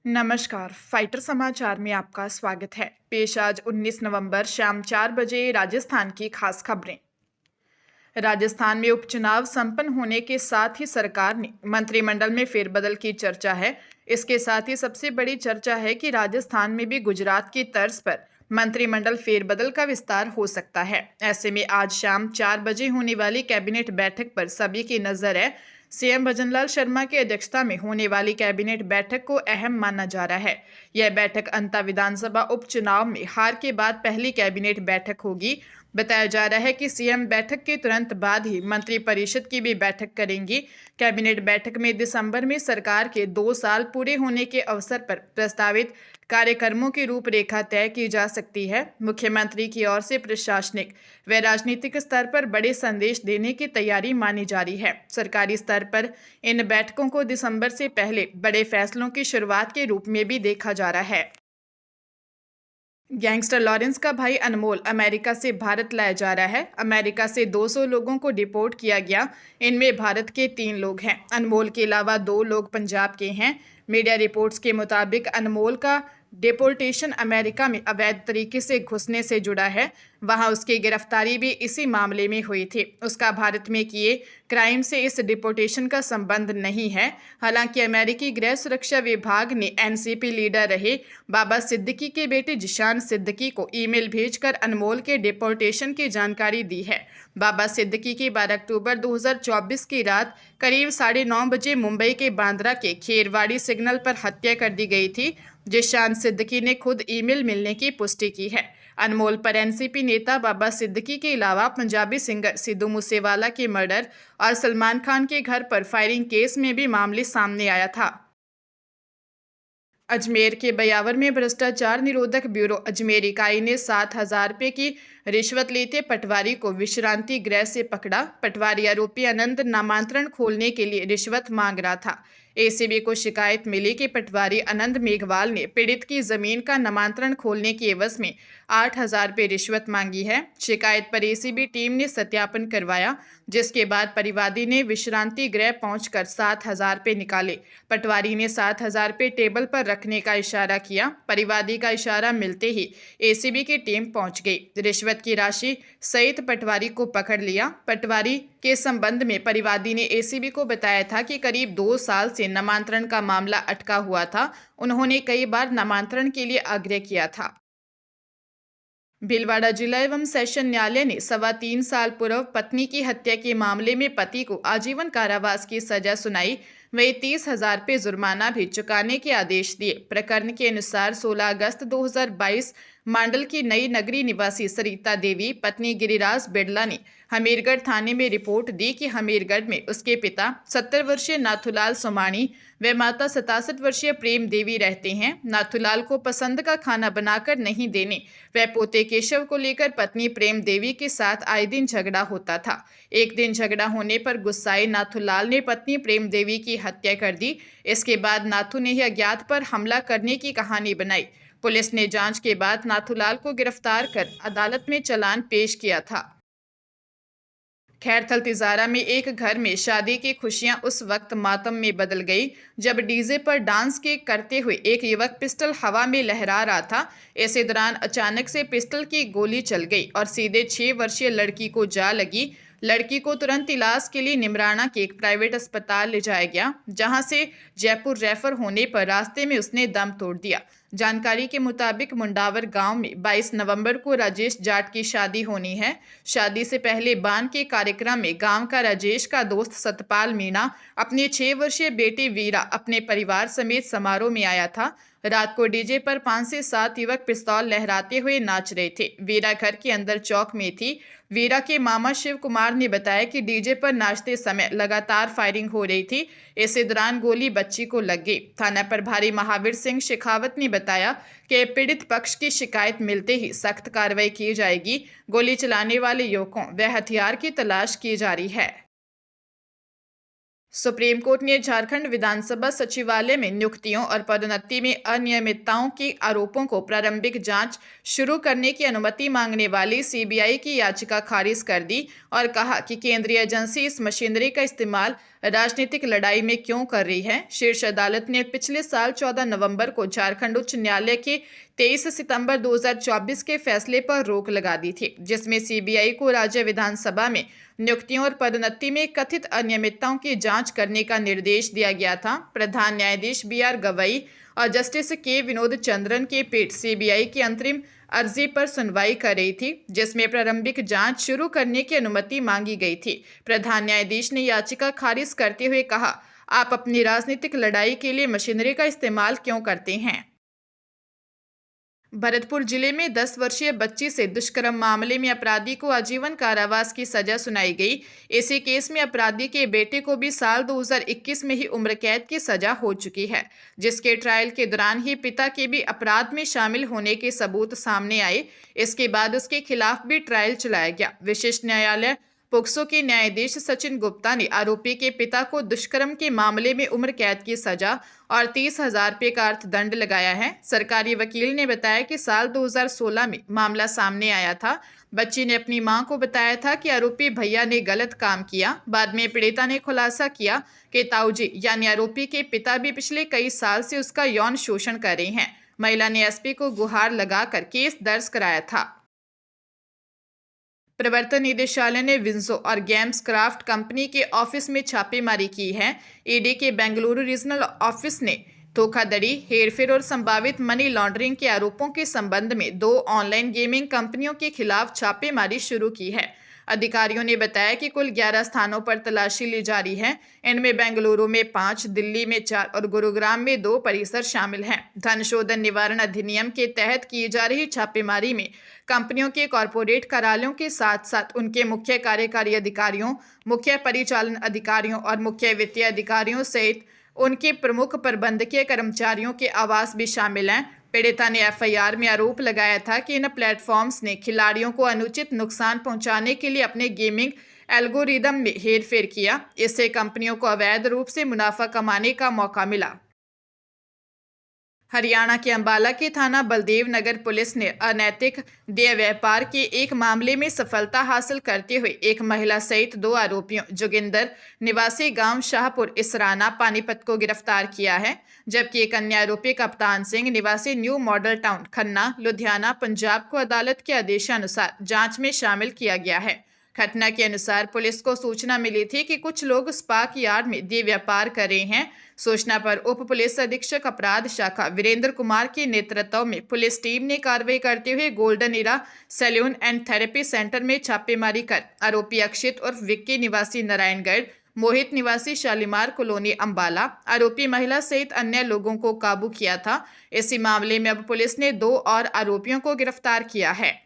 नमस्कार, फाइटर समाचार में आपका स्वागत है। पेश आज 19 नवंबर शाम 4 बजे राजस्थान की खास खबरें। राजस्थान में उपचुनाव संपन्न होने के साथ ही सरकार ने मंत्रिमंडल में फेरबदल की चर्चा है। इसके साथ ही सबसे बड़ी चर्चा है कि राजस्थान में भी गुजरात की तर्ज पर मंत्रिमंडल फेरबदल का विस्तार हो सकता है। ऐसे में आज शाम 4 बजे होने वाली कैबिनेट बैठक पर सभी की नजर है। सीएम भजनलाल शर्मा की अध्यक्षता में होने वाली कैबिनेट बैठक को अहम माना जा रहा है। यह बैठक अंता विधानसभा उपचुनाव में हार के बाद पहली कैबिनेट बैठक होगी। बताया जा रहा है कि सीएम बैठक के तुरंत बाद ही मंत्रिपरिषद की भी बैठक करेंगी। कैबिनेट बैठक में दिसंबर में सरकार के 2 साल पूरे होने के अवसर पर प्रस्तावित कार्यक्रमों की रूपरेखा तय की जा सकती है। मुख्यमंत्री की ओर से प्रशासनिक व राजनीतिक स्तर पर बड़े संदेश देने की तैयारी मानी जा रही है। सरकारी स्तर पर इन बैठकों को दिसंबर से पहले बड़े फैसलों की शुरुआत के रूप में भी देखा जा रहा है। गैंगस्टर लॉरेंस का भाई अनमोल अमेरिका से भारत लाया जा रहा है। अमेरिका से 200 लोगों को डिपोर्ट किया गया। इनमें भारत के 3 लोग हैं। अनमोल के अलावा 2 लोग पंजाब के हैं। मीडिया रिपोर्ट्स के मुताबिक अनमोल का डिपोर्टेशन अमेरिका में अवैध तरीके से घुसने से जुड़ा है। वहां उसकी गिरफ्तारी भी इसी मामले में हुई थी। उसका भारत में किए क्राइम से इस डिपोर्टेशन का संबंध नहीं है। हालांकि अमेरिकी गृह सुरक्षा विभाग ने एनसीपी लीडर रहे बाबा सिद्दीकी के बेटे जिशान सिद्दीकी को ईमेल भेजकर अनमोल के डिपोर्टेशन की जानकारी दी है। बाबा सिद्दीकी की 12 अक्टूबर 2024 की रात करीब 9:30 बजे मुंबई के बांद्रा के खेरवाड़ी सिग्नल पर हत्या कर दी गई थी। जिशान सिद्दीकी ने खुद ईमेल मिलने की पुष्टि की है। अनमोल पर एनसीपी नेता बाबा सिद्दीकी के अलावा पंजाबी सिंगर सिद्धू मूसेवाला के मर्डर और सलमान खान के घर पर फायरिंग केस में भी मामले सामने आया था। अजमेर के बयावर में भ्रष्टाचार निरोधक ब्यूरो अजमेर इकाई ने 7,000 रुपये की रिश्वत लेते पटवारी को विश्रांति गृह से पकड़ा। पटवारी आरोपी आनंद नामांतरण खोलने के लिए रिश्वत मांग रहा था। एसीबी को शिकायत मिली कि पटवारी आनंद मेघवाल ने पीड़ित की जमीन का नामांतरण खोलने के एवज में 8,000 रुपये रिश्वत मांगी है। शिकायत पर एसीबी टीम ने सत्यापन करवाया, जिसके बाद परिवादी ने विश्रांति गृह पहुंचकर 7,000 रुपये निकाले। पटवारी ने 7,000 रुपये टेबल पर रखने का इशारा किया। परिवादी का इशारा मिलते ही एसीबी की टीम पहुंच गई। रिश्वत की राशि सहित पटवारी को पकड़ लिया। पटवारी के संबंध में परिवादी ने एसीबी को बताया था कि करीब 2 साल से नामांतरण का मामला अटका हुआ था। उन्होंने कई बार नामांतरण के लिए आग्रह किया था। भीलवाड़ा जिला एवं सेशन न्यायालय ने 3.25 साल पूर्व पत्नी की हत्या के मामले में पति को आजीवन कारावास की सजा सुनाई। वही 30,000 रुपये जुर्माना भी चुकाने के आदेश दिए। प्रकरण के अनुसार 16 अगस्त 2022 मांडल की नई नगरी निवासी सरिता देवी पत्नी गिरिराज बिड़ला ने हमीरगढ़ थाने में रिपोर्ट दी कि हमीरगढ़ में उसके पिता 70 वर्षीय नाथूलाल सोमाणी व माता 67 वर्षीय प्रेम देवी रहते हैं। नाथूलाल को पसंद का खाना बनाकर नहीं देने व पोते केशव को लेकर पत्नी प्रेम देवी के साथ आए दिन झगड़ा होता था। एक दिन झगड़ा होने पर गुस्साए नाथूलाल ने पत्नी प्रेम देवी की हत्या कर दी। इसके बाद नाथू ने ही अज्ञात पर हमला करने की कहानी बनाई। पुलिस ने जांच के बाद नाथूलाल को गिरफ्तार कर अदालत में चालान पेश किया था। खैरथल तिजारा में एक घर में शादी की खुशियां उस वक्त मातम में बदल गई जब डीजे पर डांस के करते हुए एक युवक पिस्टल हवा में लहरा रहा था। इसी दौरान अचानक से पिस्टल की गोली चल गई और सीधे 6 वर्षीय लड़की को जा लगी। लड़की को तुरंत इलाज के लिए निमराना के एक प्राइवेट अस्पताल ले जाया गया, जहां से जयपुर रेफर होने पर रास्ते में उसने दम तोड़ दिया। जानकारी के मुताबिक मुंडावर गांव में 22 नवंबर को राजेश जाट की शादी होनी है। शादी से पहले बान के कार्यक्रम में गांव का राजेश का दोस्त सतपाल मीणा अपने 6 वर्षीय बेटे वीरा अपने परिवार समेत समारोह में आया था। रात को डीजे पर 5 से 7 युवक पिस्तौल लहराते हुए नाच रहे थे। वीरा घर के अंदर चौक में थी। वीरा के मामा शिव कुमार ने बताया कि डीजे पर नाचते समय लगातार फायरिंग हो रही थी। इसी दौरान गोली बच्ची को लग गई। थाना प्रभारी महावीर सिंह शेखावत ने बताया कि पीड़ित पक्ष की शिकायत मिलते ही सख्त कार्रवाई की जाएगी। गोली चलाने वाले युवकों व हथियार की तलाश की जा रही है। सुप्रीम कोर्ट ने झारखंड विधानसभा सचिवालय में नियुक्तियों और पदोन्नति में अनियमितताओं के आरोपों को प्रारंभिक जांच शुरू करने की अनुमति मांगने वाली सीबीआई की याचिका खारिज कर दी और कहा कि केंद्रीय एजेंसी इस मशीनरी का इस्तेमाल राजनीतिक लड़ाई में क्यों कर रही है। शीर्ष अदालत ने पिछले साल 14 नवंबर को झारखंड उच्च न्यायालय के 23 सितंबर 2024 के फैसले पर रोक लगा दी थी, जिसमें सीबीआई को राज्य विधानसभा में नियुक्तियों और पदोन्नति में कथित अनियमितताओं की जांच करने का निर्देश दिया गया था। प्रधान न्यायाधीश BR गवई और जस्टिस के विनोद चंद्रन की पीठ सीबीआई की अंतरिम अर्जी पर सुनवाई कर रही थी, जिसमें प्रारंभिक जांच शुरू करने की अनुमति मांगी गई थी। प्रधान न्यायाधीश ने याचिका खारिज करते हुए कहा, आप अपनी राजनीतिक लड़ाई के लिए मशीनरी का इस्तेमाल क्यों करते हैं। भरतपुर जिले में 10 वर्षीय बच्ची से दुष्कर्म मामले में अपराधी को आजीवन कारावास की सजा सुनाई गई। इसी केस में अपराधी के बेटे को भी साल 2021 में ही उम्र कैद की सजा हो चुकी है, जिसके ट्रायल के दौरान ही पिता के भी अपराध में शामिल होने के सबूत सामने आए। इसके बाद उसके खिलाफ भी ट्रायल चलाया गया। विशेष न्यायालय पोक्सो के न्यायाधीश सचिन गुप्ता ने आरोपी के पिता को दुष्कर्म के मामले में उम्र कैद की सजा और 30,000 रुपये का अर्थदंड लगाया है। सरकारी वकील ने बताया कि साल 2016 में मामला सामने आया था। बच्ची ने अपनी मां को बताया था कि आरोपी भैया ने गलत काम किया। बाद में पीड़िता ने खुलासा किया कि ताऊजी यानी आरोपी के पिता भी पिछले कई साल से उसका यौन शोषण कर रहे हैं। महिला ने एसपी को गुहार लगाकर केस दर्ज कराया था। प्रवर्तन निदेशालय ने विंजो और गेम्स क्राफ्ट कंपनी के ऑफिस में छापेमारी की है। ईडी के बेंगलुरु रीजनल ऑफिस ने धोखाधड़ी, हेरफेर और संभावित मनी लॉन्ड्रिंग के आरोपों के संबंध में 2 ऑनलाइन गेमिंग कंपनियों के खिलाफ छापेमारी शुरू की है। अधिकारियों ने बताया कि कुल 11 स्थानों पर तलाशी ली जा रही है। इनमें बेंगलुरु में 5, दिल्ली में 4 और गुरुग्राम में 2 परिसर शामिल हैं। धन शोधन निवारण अधिनियम के तहत की जा रही छापेमारी में कंपनियों के कॉरपोरेट कार्यालयों के साथ साथ उनके मुख्य कार्यकारी अधिकारियों, मुख्य परिचालन अधिकारियों और मुख्य वित्तीय अधिकारियों सहित उनके प्रमुख प्रबंधकीय कर्मचारियों के आवास भी शामिल हैं। पीड़िता ने एफआईआर में आरोप लगाया था कि इन प्लेटफॉर्म्स ने खिलाड़ियों को अनुचित नुकसान पहुंचाने के लिए अपने गेमिंग एल्गोरिदम में हेरफेर किया। इससे कंपनियों को अवैध रूप से मुनाफा कमाने का मौका मिला। हरियाणा के अंबाला के थाना बलदेव नगर पुलिस ने अनैतिक देह व्यापार के एक मामले में सफलता हासिल करते हुए एक महिला सहित 2 आरोपियों जोगिंदर निवासी गांव शाहपुर इसराना पानीपत को गिरफ्तार किया है, जबकि एक अन्य आरोपी कप्तान सिंह निवासी new model town Khanna Ludhiana Punjab को अदालत के आदेशानुसार जांच में शामिल किया गया है। घटना के अनुसार पुलिस को सूचना मिली थी कि कुछ लोग स्पाक यार्ड में देह व्यापार कर रहे हैं। सूचना पर उप पुलिस अधीक्षक अपराध शाखा वीरेंद्र कुमार के नेतृत्व में पुलिस टीम ने कार्रवाई करते हुए golden era salon and therapy centre में छापेमारी कर आरोपी अक्षित उर्फ विक्की निवासी नारायणगढ़, मोहित निवासी शालीमार कॉलोनी अंबाला, आरोपी महिला सहित अन्य लोगों को काबू किया था। इसी मामले में अब पुलिस ने 2 और आरोपियों को गिरफ्तार किया है।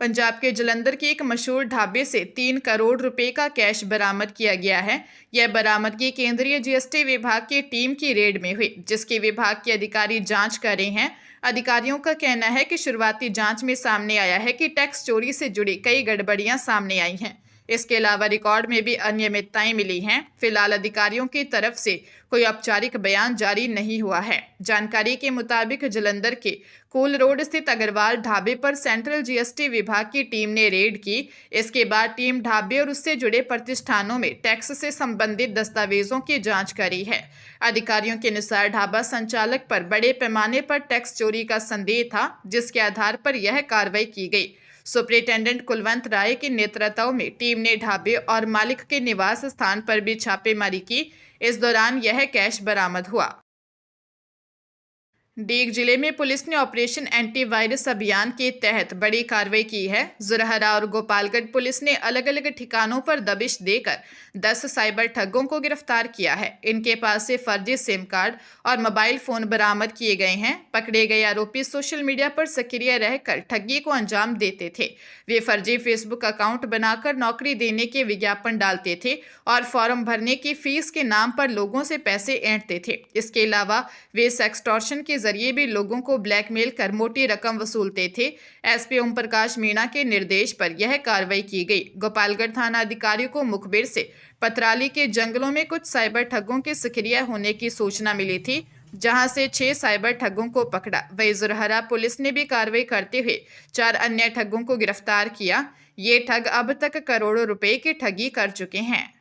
पंजाब के जलंधर के एक मशहूर ढाबे से 3 करोड़ रुपए का कैश बरामद किया गया है। यह बरामदगी केंद्रीय जीएसटी विभाग की टीम की रेड में हुई, जिसकी विभाग के अधिकारी जांच कर रहे हैं। अधिकारियों का कहना है कि शुरुआती जांच में सामने आया है कि टैक्स चोरी से जुड़ी कई गड़बड़ियां सामने आई हैं। इसके अलावा रिकॉर्ड में भी अनियमितताएं मिली हैं। फिलहाल अधिकारियों की तरफ से कोई औपचारिक बयान जारी नहीं हुआ है। जानकारी के मुताबिक जलंधर के कूल रोड स्थित अग्रवाल ढाबे पर सेंट्रल जीएसटी विभाग की टीम ने रेड की। इसके बाद टीम ढाबे और उससे जुड़े प्रतिष्ठानों में टैक्स से संबंधित दस्तावेजों की जांच करी है। अधिकारियों के अनुसार ढाबा संचालक पर बड़े पैमाने पर टैक्स चोरी का संदेह था, जिसके आधार पर यह कार्रवाई की गई। सुपरिटेंडेंट कुलवंत राय के नेतृत्व में टीम ने ढाबे और मालिक के निवास स्थान पर भी छापेमारी की। इस दौरान यह कैश बरामद हुआ। डीग जिले में पुलिस ने ऑपरेशन एंटीवायरस अभियान के तहत बड़ी कार्रवाई की है। जुरहरा और गोपालगढ़ पुलिस ने अलग अलग ठिकानों पर दबिश देकर 10 साइबर ठगों को गिरफ्तार किया है। इनके पास से फर्जी सिम कार्ड और मोबाइल फोन बरामद किए गए हैं। पकड़े गए आरोपी सोशल मीडिया पर सक्रिय रहकर ठगी को अंजाम देते थे। वे फर्जी फेसबुक अकाउंट बनाकर नौकरी देने के विज्ञापन डालते थे और फॉर्म भरने की फीस के नाम पर लोगों से पैसे ऐंठते थे। इसके अलावा वे सेक्सटॉर्शन के जरिए भी लोगों को ब्लैकमेल कर मोटी रकम वसूलते थे। एसपी ओम प्रकाश मीणा के निर्देश पर यह कार्रवाई की गई। गोपालगढ़ थाना अधिकारियों को मुखबिर से पतराली के जंगलों में कुछ साइबर ठगों के सक्रिय होने की सूचना मिली थी, जहां से 6 साइबर ठगों को पकड़ा। वही जुरहरा पुलिस ने भी कार्रवाई करते हुए 4 अन्य ठगों को गिरफ्तार किया। ये ठग अब तक करोड़ों रुपए की ठगी कर चुके हैं।